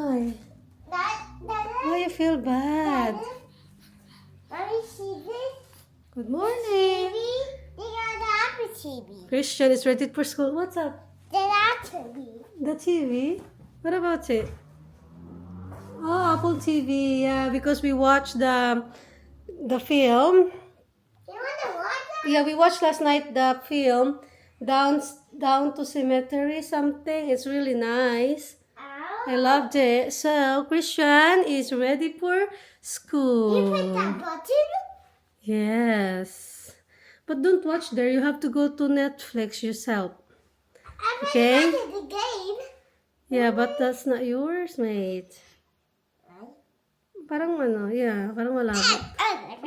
Why? Why you feel bad? Mommy, see this? Good morning. They got the Apple TV. Christian is ready for school. What's up? The Apple TV. The TV? What about it? Oh, Apple TV. Yeah, because we watched the film. You want to watch it? Yeah, we watched last night the film down to cemetery something. It's really nice. I loved it. So Christian is ready for school. You put that button? Yes. But don't watch there. You have to go to Netflix yourself. I Okay. wanted the game. Yeah, but that's not yours, mate. Parang parang malabo.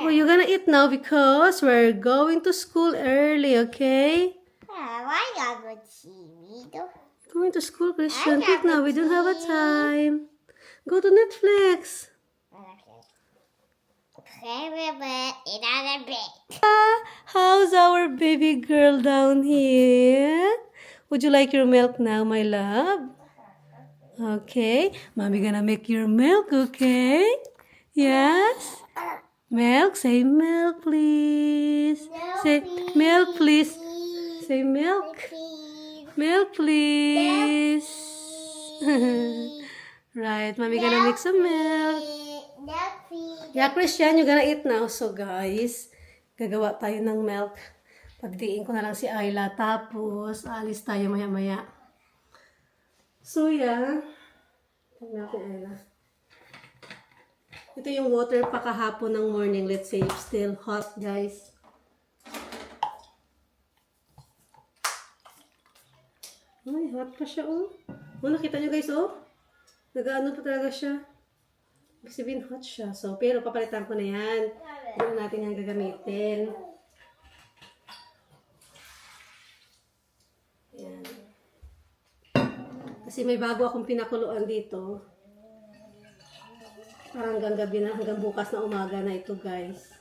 Oh, you're gonna eat now because we're going to school early, okay? Why got the TV though? Going to school, Christian. I Eat got now. the We don't have a TV. time. Go to Netflix. In another bed. How's our baby girl down here? Would you like your milk now, my love? Okay. Mommy gonna make your milk, okay? Yes? Milk? Say milk, please. Say milk, please. Say milk. Milk, please. Right. Mommy gonna make some milk. Yeah, Christian, you're gonna eat now. So, guys, gagawa tayo ng milk. Pagdiin ko na lang si Ayla. Tapos, alis tayo maya-maya. So, yeah. Tignan natin, Ayla. Ito yung water pa kahapon ng morning. Let's say, it's still hot, guys. Ay, hot pa siya, oh. Oh, nakita nyo, guys, oh. Nag-ano pa talaga siya. Ibig sabihin, hot siya. So, pero papalitan ko na yan. Hindi na natin yan gagamitin. Yan. Kasi may bago akong pinakuluan dito. Parang hanggang gabi na, hanggang bukas na umaga na ito, guys.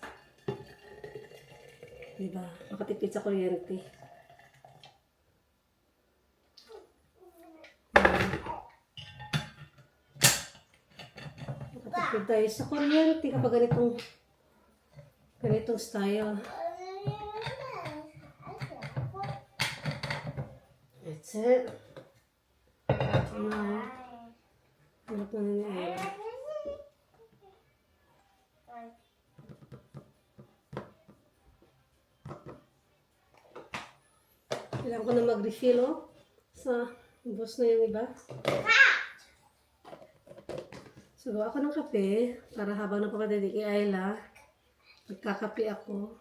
Diba? Makatipid sa kuryente. Makatipid tayo sa kuryente kapag ganitong style. That's it. Now, hanap na ni Ayla. Kailangan ko na mag-refill, oh. Ubos na yung iba. So, gawa ako ng kape para habang napakadali kay Ayla, magkakape ako.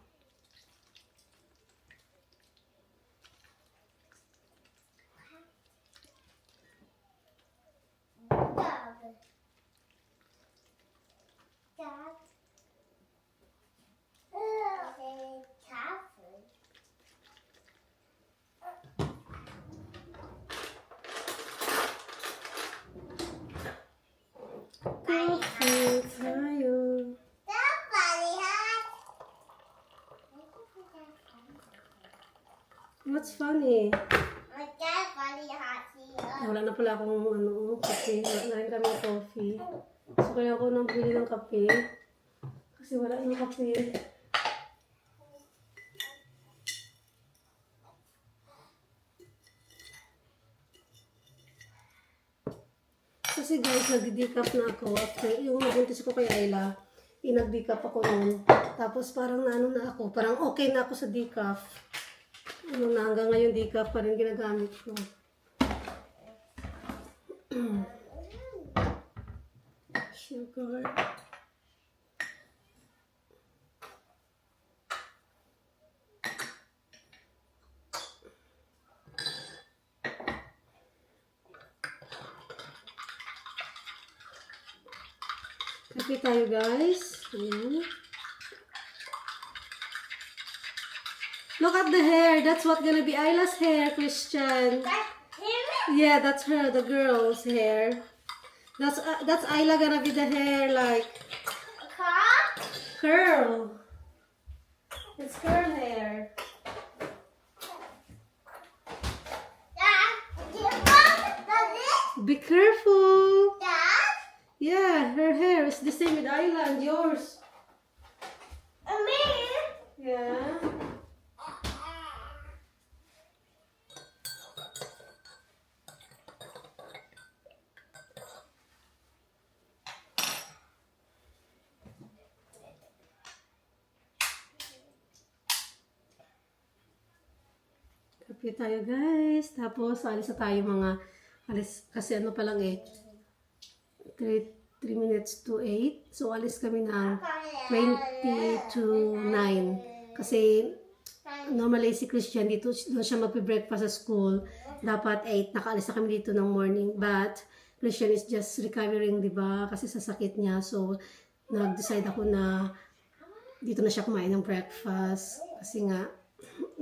Kape tayo. What's funny? Wala na pala akong kape. Wala na rin kami coffee. So, kaya ako nang bili ng kape. Kasi wala yung kape. Kasi guys, nag-decaf na ako. After yung nabuntis ko kay Ayla, nag-decaf ako noon. Tapos parang naano na ako. Parang okay na ako sa decaf. Hanggang ngayon decaf pa rin ginagamit ko. Sugar. Kape tayo, guys. Ayan. Look at the hair. That's what gonna be Ayla's hair, Christian. Yeah, that's her, the girl's hair. That's Ayla gonna be the hair, like curl. It's curl hair. Be careful. Dad? the same with Ayla and yours. Me? Yeah. Kape tayo guys. Tapos alis na tayo alis kasi ano pa lang 3 minutes to 8. So alis kami ng 20 to 9. Kasi normally si Christian dito doon siya magpe-breakfast sa school. Dapat 8 nakaalis na kami dito ng morning. But Christian is just recovering, 'di ba? Kasi sa sakit niya. So nag-decide ako na dito na siya kumain ng breakfast kasi nga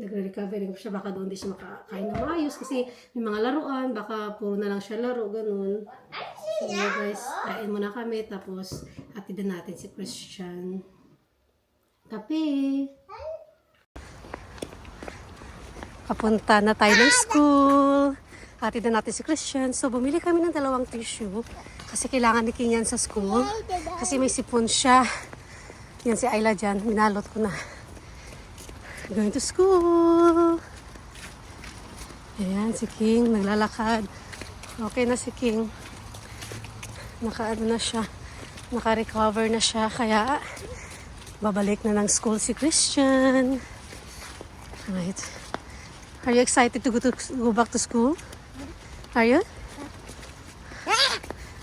nagre-recovering siya, baka doon di siya makakain ng maayos kasi may mga laruan, baka puro na lang siya laro, ganun. So guys, kain muna kami, tapos hatidan natin si Christian. Kape! Papunta na tayo ng school. Hatidan natin si Christian. So bumili kami ng 2 tissue kasi kailangan ni King yan sa school. Kasi may sipon siya. Yan si Ayla dyan, minalot ko na. Going to school. Ayan, si King, naglalakad. Okay na si King. Naka-ano na siya. Naka-recover na siya. Kaya, babalik na ng school si Christian. Right. Are you excited to go back to school? Are you?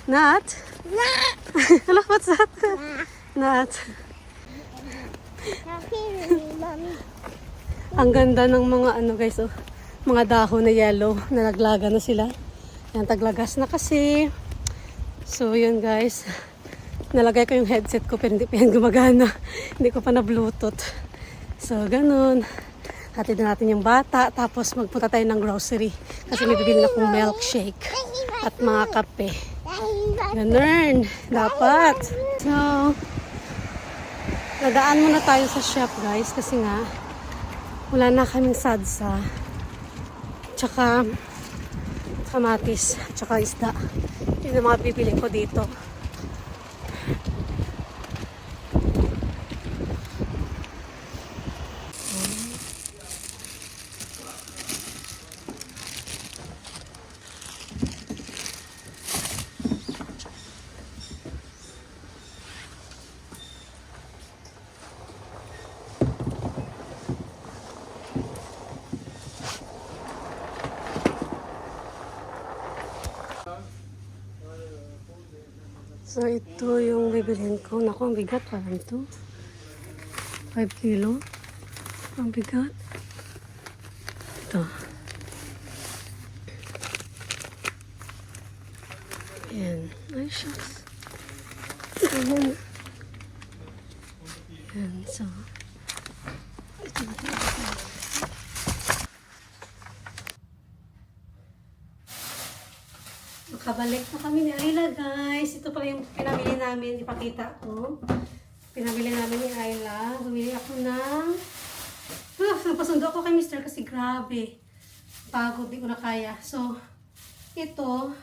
Not? Hello, what's that? Not. Mommy. Ang ganda ng mga ano guys, oh, mga dahon na yellow na naglaga na sila. Yan, taglagas na kasi. So yun guys, nalagay ko yung headset ko pero hindi pa yan gumagana. Hindi ko pa na Bluetooth. So ganun. Hatid na natin yung bata tapos magpunta tayo ng grocery kasi may bibili na akong milkshake at mga kape. Ganun, dapat. So, nadaan muna tayo sa shop guys kasi nga wala na kaming sadsa, tsaka kamatis, tsaka isda. Yun ang mga bibili ko dito. So, ito yung bibilhin ko. Naku, ang bigat pa lang ito. 5 kilo. Ang bigat. Ito. Ayan. Ay, shucks. Ayan. Ayan. So, ito natin. Makabalik na kami ni Ayla, guys. Ito pala yung pinamili namin. Ipakita ko. Pinamili namin ni Ayla. Bumili ako ng... napasundo ako kay Mr. kasi grabe. Pagod. Di ko na kaya. So, ito,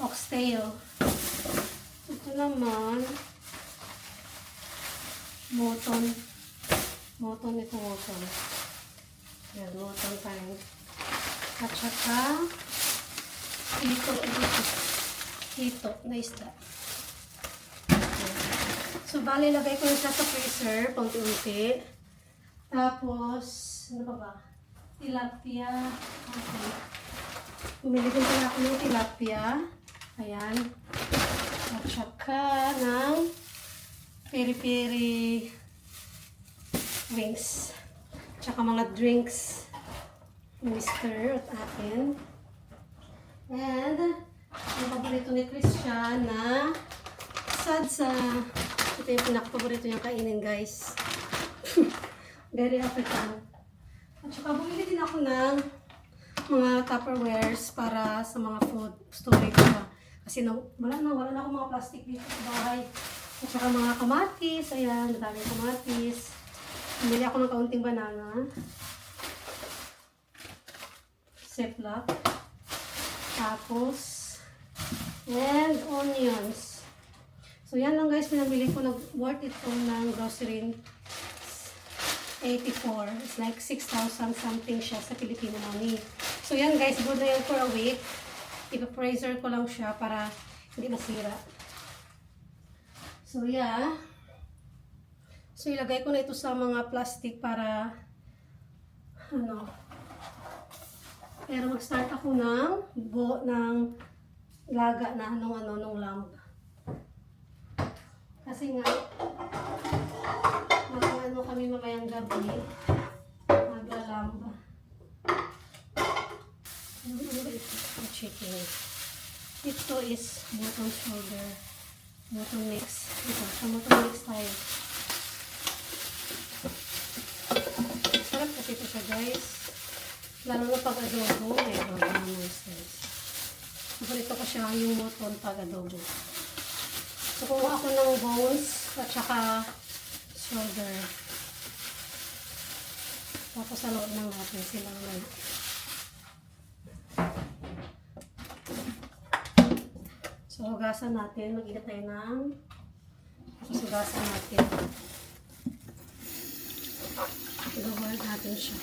oxtail. Ito naman, moton. Moton, ito moton. Yan, moton pa rin. At saka, hito na isda. So, bali, lagay ko yung sa freezer, paunti-unti. Tapos, ano pa ba? Tilapia. Okay. Bumili din pala ako ng tilapia. Ayan. At saka ng peri-peri wings. Tsaka mga drinks. Mister at akin. And, yung paborito ni Christian na sadsa. Ito yung pinaka-paborito niyang kainin, guys. Very African. At saka bumili din ako ng mga Tupperwares para sa mga food storage ba. Kasi wala na akong mga plastic dito sa bahay. At saka mga kamatis. Ayan, madaming kamatis. Bumili ako ng kaunting banana. Ziploc. Tapos, and onions. So, So, yan lang guys, pinamili ko. Worth ito ng grocery 84. It's like 6,000 something siya sa Filipino money. So, yan guys, good na yan for a week. Ipa-freezer ko lang siya para hindi masira. So, yeah. So, ilagay ko na ito sa mga plastic para pero mag-start ako ng laga na nung lamb. Kasi nga, kami mamayang gabi, magla-lamb. Ano ba ito? Chicken. Ito is bottom shoulder. Bottom mix. Ito, sa bottom mix tayo. Sarap kasi ito siya guys. Lalo na pag adobo. May adobo na nice guys. Paborito ko siya yung bottom pag adobo. So, kumuha ako ng bones at saka shoulder. Tapos sa loob ng natin silang lang. So, hugasan natin. Mag-init tayo ng tapos hugasan natin. Ibabalag natin siya.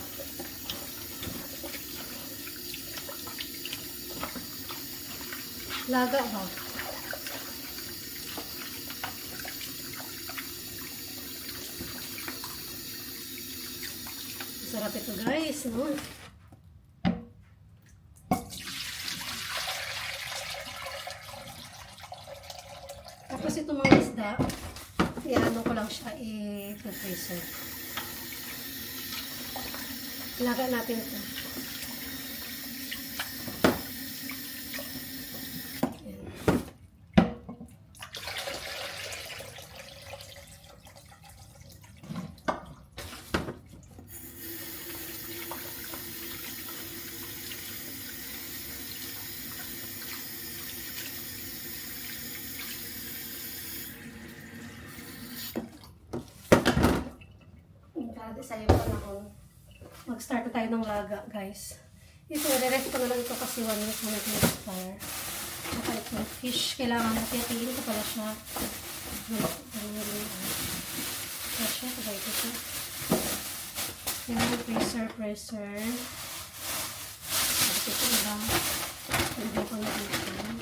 Laga ba? Sarap ito guys, no? Tapos ito mga isda, i-ano ko lang siya, i-freezer. Laga natin ito. Sa iyo panahon. Mag-start na tayo ng laga, guys. Ito, re-ref ko na lang ito kasi 1 week na nag-expire. Saka ito, fish, kailangan natin ko pala siya. Siya, sabay ko siya. Kailangan pressure. Tapos ito lang. Hindi ko na dito.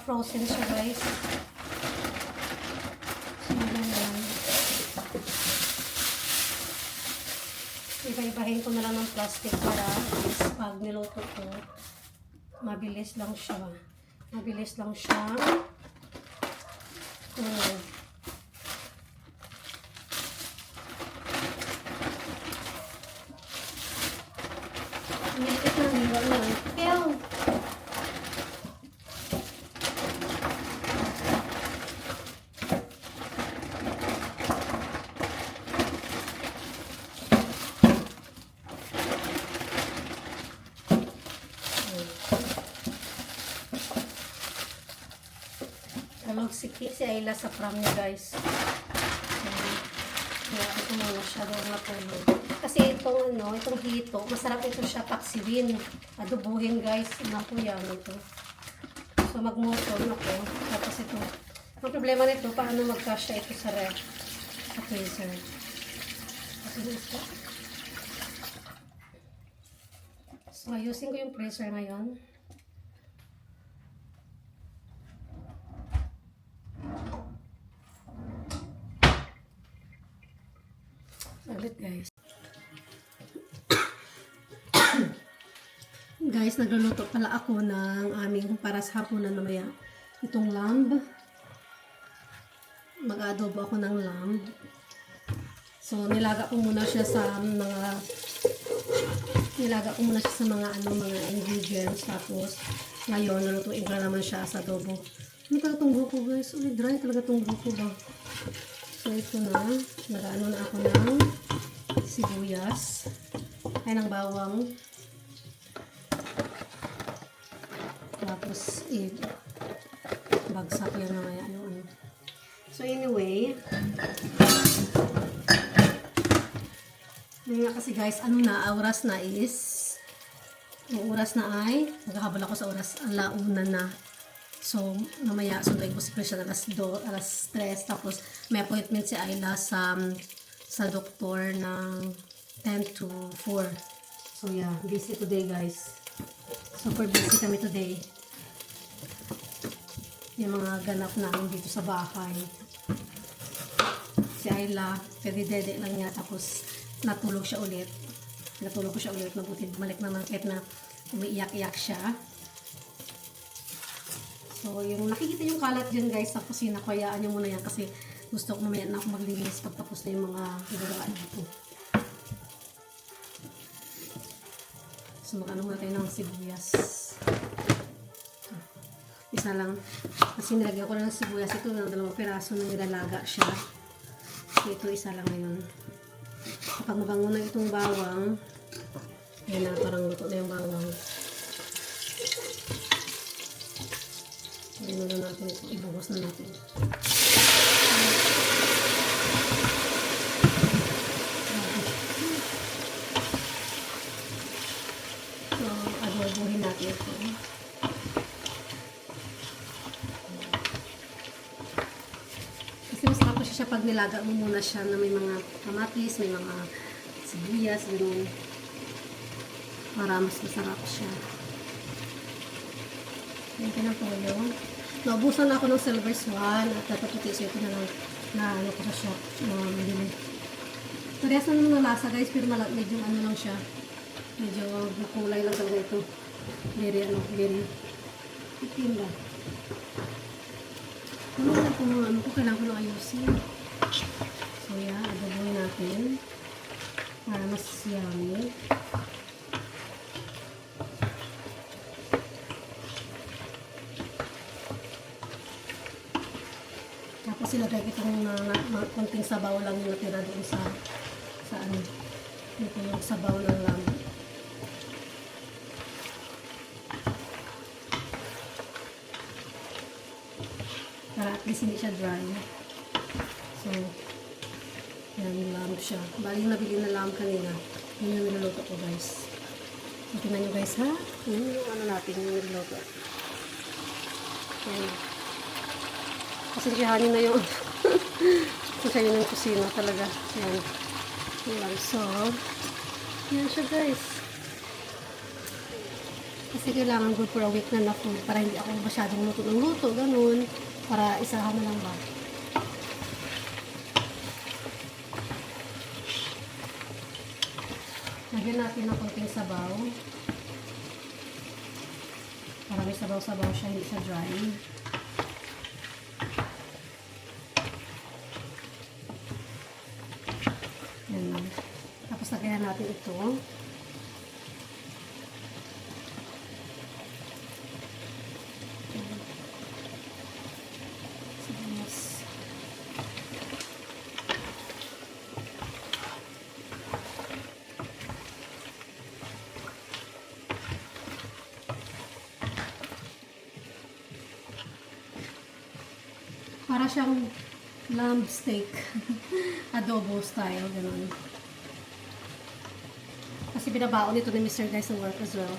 Frozen siya guys. So, yan. Iba-ibahin ko na lang ng plastic para pag niluto ko, mabilis lang siya. Mabilis lang siya. Nilipit na nila lang. Kaya, si Ayla sa pram niya guys. Kaya ito muna siya doon natulog. Kasi itong hito, masarap ito siya paksiwin. Adobuhin guys. Naku yan ito. So magmoton ako. Tapos ito. Ang problema nito, paano magkasya ito sa ref. Sa freezer. Kasi ito. So ayusin ko yung freezer ngayon. Saglit guys. Guys, nagluluto pala ako ng aming para sa hapunan mamaya. Itong lamb. Mag-adobo ako ng lamb. So, nilaga ko muna siya sa mga mga ingredients. Tapos, ngayon, nalutuin ko naman siya sa adobo. Ano talaga itong buko guys? Uy, dry talaga itong buko ba? So, ito na. Nag-ano na ako ng sibuyas. Ay, ng bawang. Tapos, bagsak yan mamaya yung ano. So anyway, yun nga kasi guys, ano na, oras na is, yung oras na ay, magkakabal ako sa oras, alauna na. So, mamaya, sunduin ko si Christian alas 3, tapos may appointment si Ayla sa doktor ng 10 to 4. So yeah, busy today guys. Super busy kami today. Yung mga ganap namin dito sa bahay. Si Ayla, dede lang niya, tapos natulog siya ulit. Natulog ko siya ulit, mabuti bumalik naman kahit na umiiyak-iyak siya. So, yung nakikita yung kalat dyan guys sa kusina, kayaan nyo muna yan kasi gusto ko mamaya na ako maglinis pagtapos na yung mga gagawaan dito. So, mag-ano muna tayo ng sibuyas. Isa lang. Kasi nilagyan ko na ng sibuyas. Ito na 2 piraso na nilalaga siya. So, ito isa lang ngayon. Kapag mabango na itong bawang, yan na, parang luto na yung bawang. Ano na natin ito, ibuhos na natin. So, adobohin natin ito. Kasi masarap siya pag nilaga mo muna siya na may mga kamatis, may mga sibuyas, gano'n. Para mas masarap siya. Yan ka ng toyo. Naubusan na ako ng silver swan at tataputi so ito na lang na ano ko sa shop. Madili. Parehas na naman ng lasa guys, pero medyo ano lang siya. Medyo makulay lang talaga ito. Very itim lang. Ano lang kung ano ko, kailangan ko na ayusin. So yeah, adobohin natin. Para mas yummy. Tapos ilagay itong konting sabaw lang yung natira doon sa ano. Ito yung sabaw ng lamb. Para at least hindi siya dry. So, yan yung lamb siya. Bali yung nabili na lamb kanina. Yun yung niluluto ko guys. So, tingnan nyo guys ha. Yun yung ano natin yung niluluto. Yan. Kasi siyahanin na yung kasi yun yung kusina talaga. Yan. Yan. So, yan siya guys. Kasi kailangan good for a week na food para hindi ako masyadong luto ng luto. Ganun. Para isahan na lang ba. Lagyan natin ng konting sabaw. Para may sabaw-sabaw siya, hindi siya dry. Yan. Tapos lagyan natin ito. Sibuyas. Para siyang lamb steak. Adobo style, ganun. Kasi binabaon ito ni Mr. Guys sa work as well.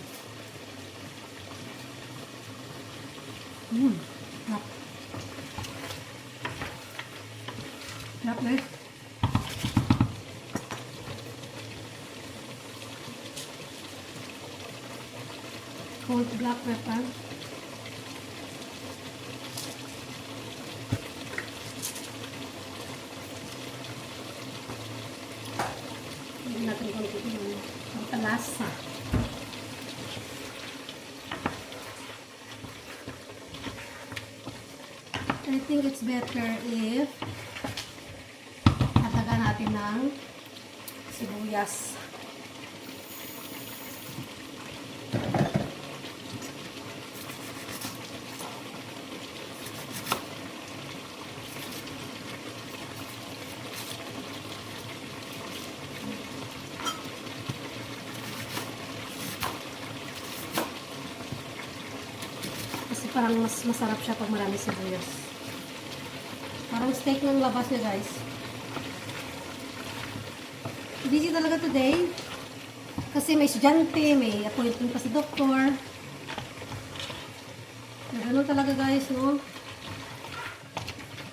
Sarap. Sarap guys. Cold black pepper. Hindi natin konti yung pagkalasa. I think it's better if tatagan natin ng sibuyas. parang mas masarap siya pag marami sibuyas. Parang steak ng labas niya, guys. Busy talaga today. Kasi may estudyante, may appointment pa sa doktor. Ganun talaga, guys, no?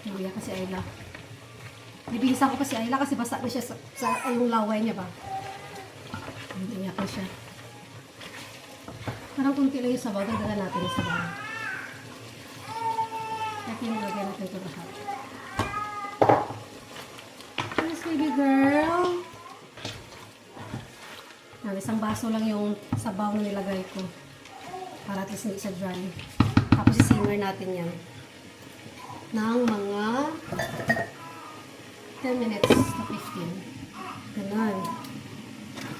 Nabiya kasi Ayla. Bibilisan ko kasi Ayla kasi basa na siya sa yung laway niya ba. Nabiya ko siya. Parang kunti lang yung sabaw. Dagdagan natin yung sabaw. Kaya pinilagyan natin ito lahat. Yes, baby girl. Isang baso lang yung sabaw na nilagay ko. Para at least hindi siya dry. Tapos i-simmer natin yan. Ng mga 10 minutes to 15. Ganun.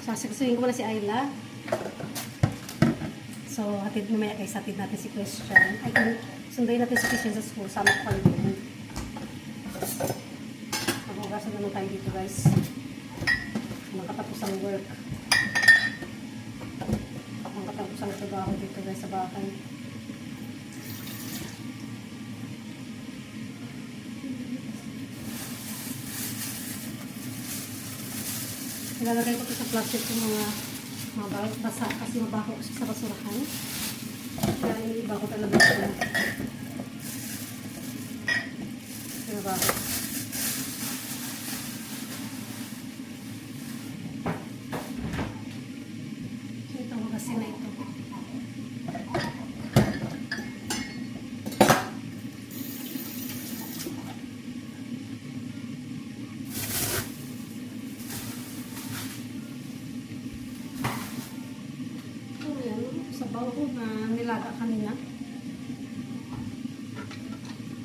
Sasagsuhin ko muna si Ayla. So, hatid mamaya guys, hatid natin si Christian. Ay, sundayin natin si Christian sa school. Sama ko kami din. Magugasan naman tayo dito guys. Nakatapos ang work. Nakatapos ang trabaho dito guys sa bahay. Ilalagay ko ito sa plastic yung mga basa kasi mabaho sa basurahan. Kaya iniiba ko talaga ito. Mabaho. Ito ko kasi na ito. Sabaw ko na nilaga kanina.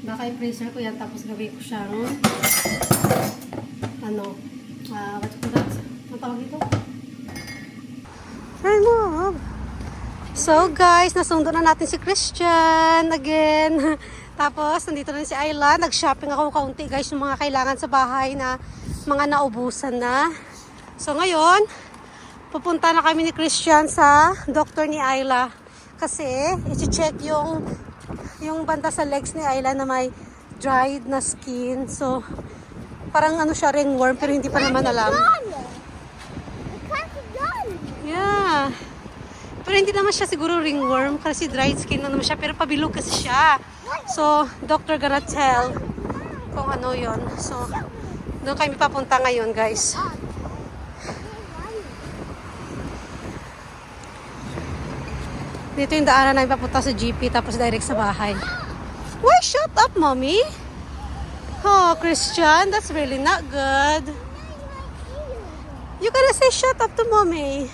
Baka i-freezer ko yan tapos gawin ko siyang what you call that? Ano tawag ito? Ay mo! So guys, nasundo na natin si Christian again. Tapos nandito na si Ayla. Nag-shopping ako kaunti guys yung mga kailangan sa bahay na mga naubusan na. So ngayon, pupunta na kami ni Christian sa doktor ni Ayla kasi i-check yung banda sa legs ni Ayla na may dried na skin. So, parang ano siya, ringworm pero hindi pa naman alam. Yeah. Pero hindi naman siya siguro ringworm kasi dried skin na naman siya pero pabilog kasi siya. So, doctor gonna tell kung ano yon. So, doon kami papunta ngayon guys. Dito yung daanan namin papunta sa GP tapos direct sa bahay. Why shut up, mommy? Oh, Christian, that's really not good. You gotta say shut up to mommy.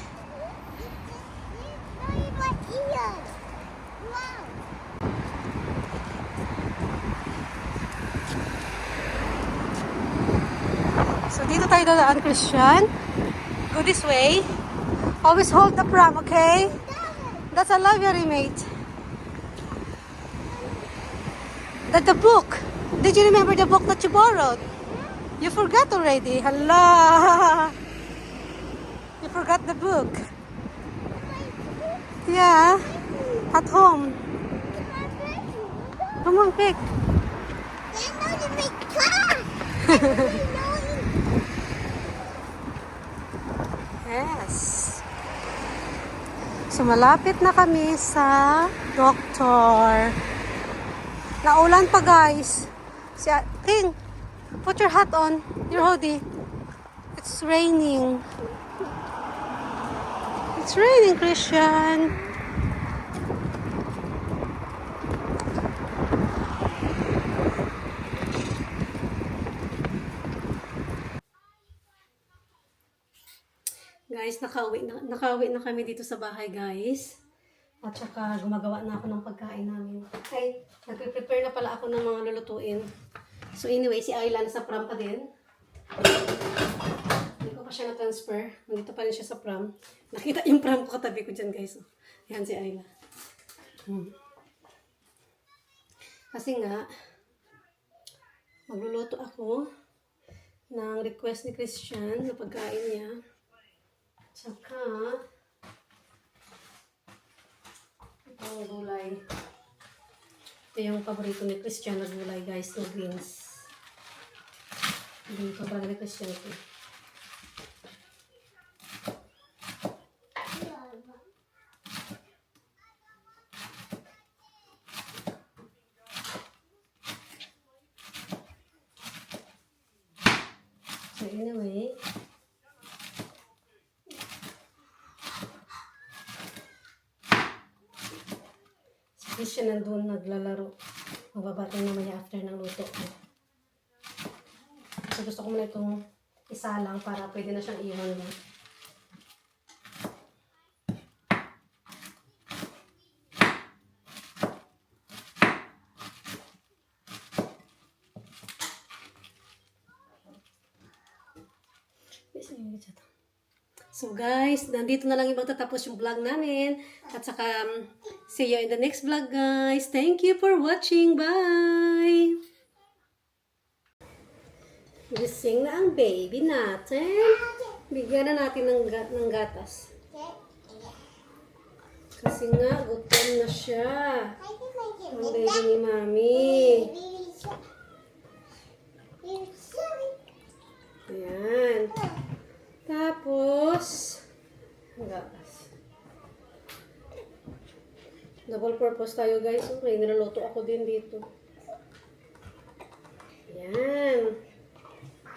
So dito tayo dadaan, Christian. Go this way. Always hold the pram, okay? That's a library, mate. The book. Did you remember the book that you borrowed? You forgot already. Hala. You forgot the book. Yeah. At home. Come on, pick. Yes. So, malapit na kami sa doktor. Naulan pa, guys. King, put your hat on. Your hoodie. It's raining. It's raining, Christian. Guys, nakauwi na kami dito sa bahay, guys. At saka gumagawa na ako ng pagkain namin. Ay, nagpe-prepare na pala ako ng mga lulutuin. So anyway, si Ayla nasa pram pa din. Hindi ko pa siya na-transfer. Nandito pa rin siya sa pram. Nakita yung pram ko katabi ko dyan, guys. Yan si Ayla. Kasi nga, magluluto ako ng request ni Christian na pagkain niya. Tsaka, ito ang gulay. Ito yung paborito ni Christian na gulay, guys, na greens. Dito talaga ni Christian ito. So anyway, si Christian nandun naglalaro. Magbabati naman after ng luto ko. So gusto ko muna itong isa lang para pwede na siyang iwan mo. So guys, nandito na lang yung magtatapos yung vlog namin. At saka, see you in the next vlog guys. Thank you for watching. Bye! Gising na ang baby natin. Bigyan na natin ng gatas. Kasi nga, gutom na siya. Ang baby ni Mami. Ayan. Tapos, gatas. Double purpose tayo guys. Okay, niluluto ako din dito. Ayan.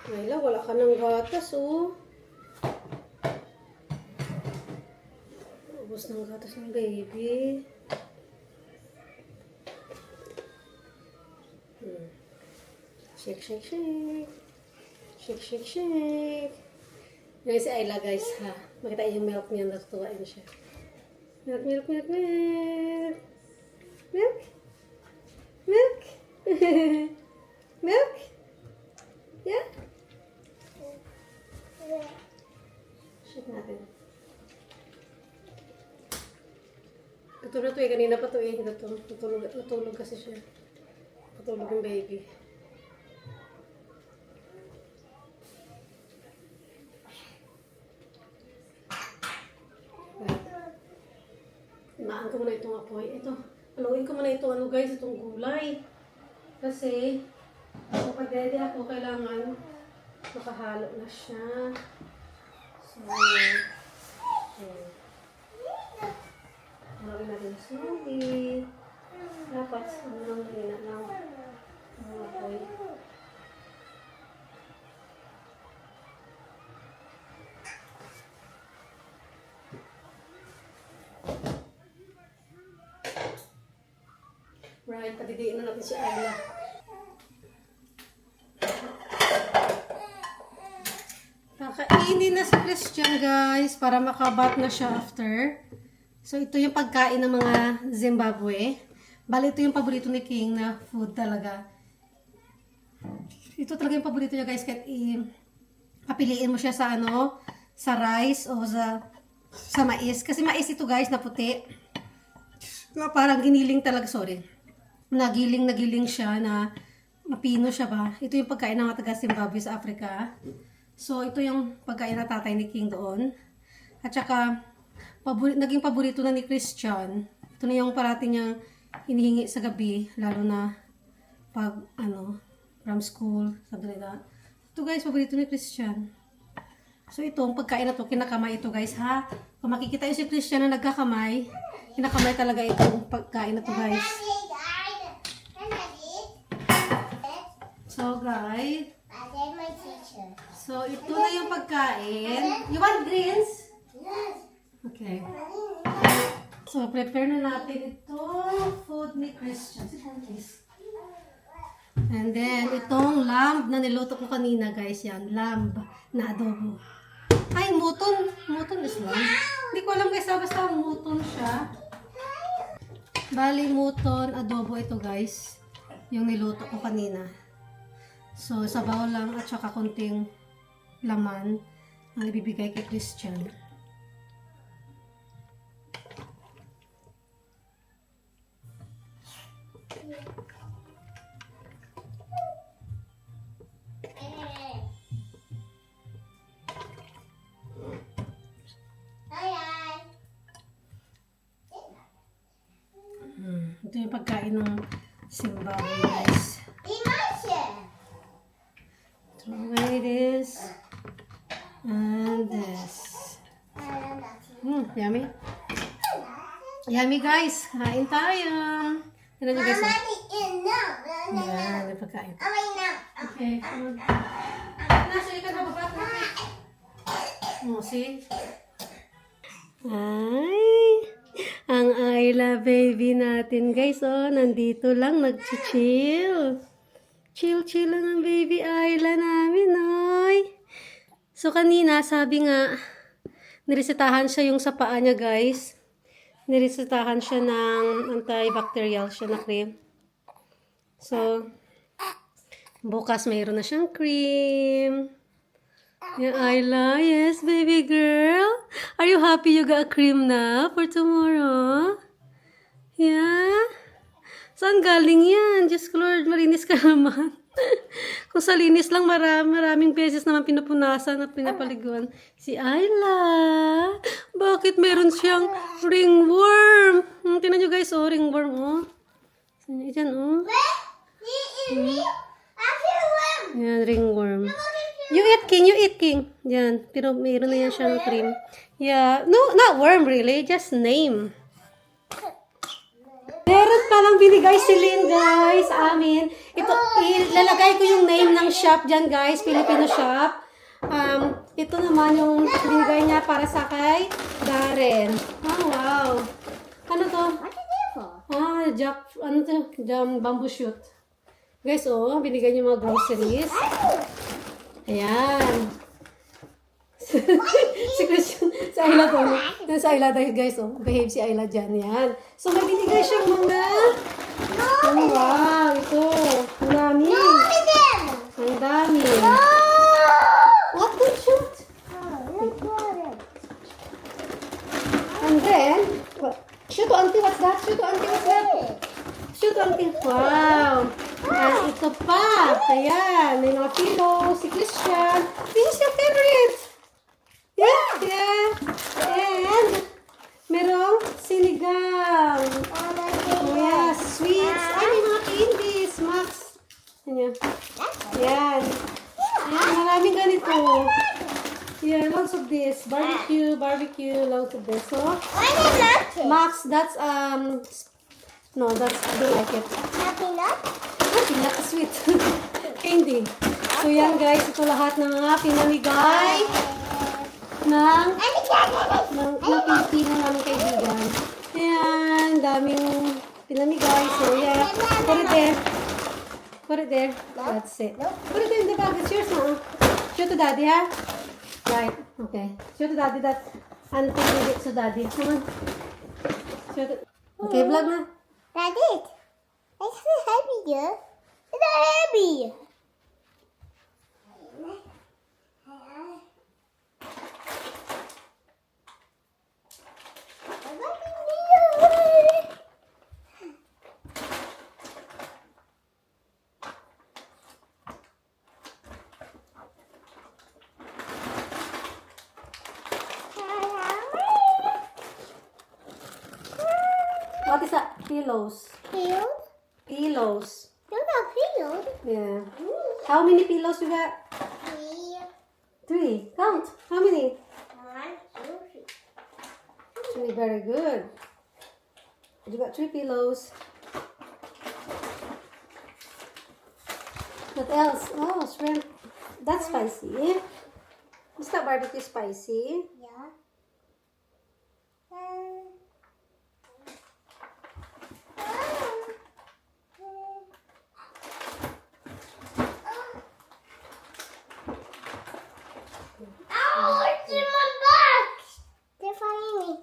Ayla, wala ka ng gatas, oh. Ubus ng gatas ng baby. Shake, shake, shake. Shake, shake, shake. Ngayon si Ayla, guys, ha. Makita yung milk niya, natutuwain siya. Milk, milk, milk, milk. Milk. Milk. Milk. Yeah. Shake natin. Gutom na to eh. Kanina pa to eh. Natulog kasi siya. Natulog yung baby. Imaan ko muna itong apoy. Ito. Haluin ko muna itong ano guys. Itong gulay. Kasi kapag ready ako, kailangan makahalo na siya. So, haluin natin slowly. Dapat hanggang hina lang ang apoy. Right, padidiin na natin si Ayla. Kakainin na si Christian guys para makabat na siya after. So ito yung pagkain ng mga Zimbabwe. Bali ito yung paborito ni King na food talaga. Ito talaga yung paborito niya guys kahit papiliin mo siya sa ano, sa rice o sa mais. Kasi mais ito guys na puti. Parang giniling talaga, sorry. Nagiling siya na mapino siya ba. Ito yung pagkain ng mga taga Zimbabwe sa Africa. So, ito yung pagkain na tatay ni King doon. At saka, naging paborito na ni Christian. Ito na yung parati niyang hinihingi sa gabi. Lalo na pag, from school, sabi nila. Ito guys, paborito ni Christian. So, itong pagkain na to, kinakamay ito guys ha. Kung makikita yung si Christian na nagkakamay, kinakamay talaga itong pagkain na to guys. So guys, so ito na yung pagkain. You want greens? Yes. Okay. So prepare na natin itong food ni Christian. And then itong lamb na niluto ko kanina guys, yan. Lamb na adobo. Ay, muton. Muton is lamb. Hindi ko alam guys, basta muton siya. Bali muton adobo ito guys. Yung niluto ko kanina. So, sabaw lang at saka konting laman ang ibibigay kay Christian. Ito yung pagkain ng Zimbabwe, guys. Throw away this. And this. Yummy. Yummy, guys. Kain tayo. Tignan nyo, guys. Yan, may pagkain. Okay, come on. Nasa ka na baba. Oh, see? Ay, ang Ayla baby natin, guys. Oh, nandito lang, nag-chill. Chill lang ang baby Ayla namin, oy. So, kanina, sabi nga, niresetahan siya yung sa paa niya, guys. Niresetahan siya ng antibacterial siya na cream. So, bukas mayroon na siyang cream. Yung Ayla, yes, baby girl. Are you happy you got a cream na for tomorrow? Yeah? Saan galing yan? Diyos ko Lord, malinis ka naman. Kung sa linis lang, maraming beses naman pinupunasan at pinapaliguan. Si Ayla, bakit meron siyang ringworm? Tingnan nyo guys, oh, ringworm, oh. Saan nyo dyan, oh. Yan, ringworm. You eat, King. Yan, pero meron na yan siyang cream. Yeah, no, not worm really, just name. Meron palang binigay si Lynn, guys, sa amin. Ito, ilalagay ko yung name ng shop dyan, guys, Filipino shop. Ito naman yung binigay niya para sa kay Darren. Oh, wow. Ano to? Ano to? Bamboo shoot. Guys, oh, binigay niya mga groceries. Ayan. Si Christian, si Ayla to. Yan si Ayla dahil guys, oh. Behave si Ayla dyan. Yan. So, may binigay siyang mga... Oh, wow. Ito. Ang dami. Ang dami. What good shoot? And then, shoot to auntie, what's that? Shoot to auntie, what's that? Shoot to auntie. Wow. And ito pa. Ayan. May mga pillow. Si Christian. This is your favorite. Yeah. And merong sinigang. Oh, yeah. Sweets. Ay, may mga candies. Max. Yan. Yan. Yan. Maraming ganito. Yeah, lots of this. Barbecue. Lots of this. So, Max, that's, no, that's, I don't like it. Peanut sweet. Candy. So, yan guys. Ito lahat ng mga pinamigay ng Pilipino namin kaibigan. Ayan, daming pinamigay. So, yeah. Put it there. That's it. Put it in the bag. It's yours now. Show to daddy, ha? Right. Okay. Show to daddy that. And give it to daddy. Come on. Show to... Okay, vlog na. Daddy, it's not heavy, yeah? It's not heavy. What is that? Pillows. Field? Pillows. Those are field. Yeah. How many pillows you got? 3. Count. How many? 1, 2, 3. 3. Very good. You got 3 pillows. What else? Oh, shrimp. That's spicy. Is that barbecue spicy? Yeah. Oh, it's in my box. They're finding me.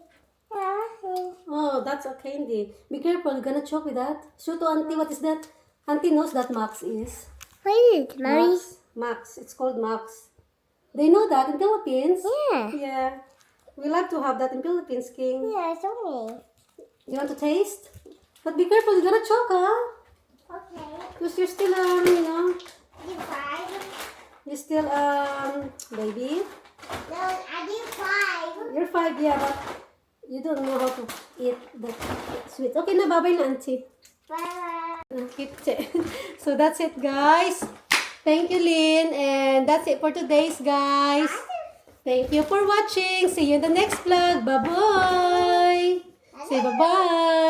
Oh, that's a candy. Be careful, you're gonna choke with that. Show to auntie, what is that? Auntie knows that Max is. What is it, Mommy? Max. It's called Max. They know that in Philippines. Yeah. Yeah. We like to have that in Philippines, King. Yeah, it's only. You want to taste? But be careful, you're gonna choke, huh? Okay. Because you're still, you know, You 5? you're still, baby. No, I do 5. You're 5, yeah, but you don't know how to eat the sweet. Okay na, bye-bye na, auntie. Bye. So that's it, guys. Thank you, Lynn. And that's it for today's, guys. Thank you for watching. See you in the next vlog. Bye-bye. Say bye-bye.